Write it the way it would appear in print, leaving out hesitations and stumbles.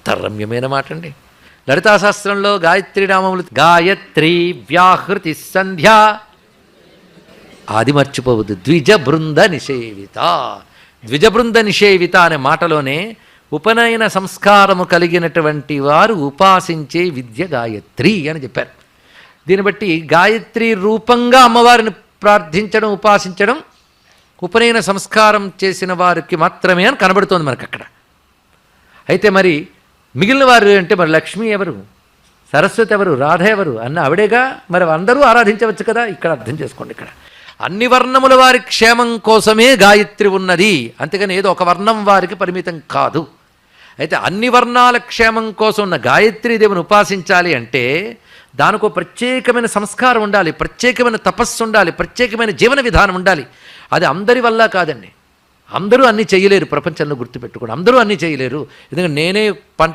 ఎంత రమ్యమైన మాట అండి. లలితాశాస్త్రంలో గాయత్రి నామములు గాయత్రి వ్యాహృతి సంధ్య, అది మర్చిపోవద్దు. ద్విజబృంద నిషేవిత. ద్విజబృంద నిషేవిత అనే మాటలోనే ఉపనయన సంస్కారము కలిగినటువంటి వారు ఉపాసించే విద్య గాయత్రి అని చెప్పారు. దీన్ని బట్టి గాయత్రి రూపంగా అమ్మవారిని ప్రార్థించడం, ఉపాసించడం ఉపనయన సంస్కారం చేసిన వారికి మాత్రమే అని కనబడుతోంది మనకు అక్కడ. అయితే మరి మిగిలిన వారు అంటే మరి లక్ష్మి ఎవరు, సరస్వతి ఎవరు, రాధ ఎవరు అన్న ఆవిడేగా. మరి అందరూ ఆరాధించవచ్చు కదా. ఇక్కడ అర్థం చేసుకోండి, ఇక్కడ అన్ని వర్ణముల వారి క్షేమం కోసమే గాయత్రి ఉన్నది, అంతేగాని ఏదో ఒక వర్ణం వారికి పరిమితం కాదు. అయితే అన్ని వర్ణాల క్షేమం కోసం ఉన్న గాయత్రీదేవిని ఉపాసించాలి అంటే దానికి ప్రత్యేకమైన సంస్కారం ఉండాలి, ప్రత్యేకమైన తపస్సు ఉండాలి, ప్రత్యేకమైన జీవన విధానం ఉండాలి. అది అందరి వల్ల కాదండి. అందరూ అన్నీ చేయలేరు. ప్రపంచంలో గుర్తుపెట్టుకోండి, అందరూ అన్నీ చేయలేరు. ఎందుకంటే నేనే పంట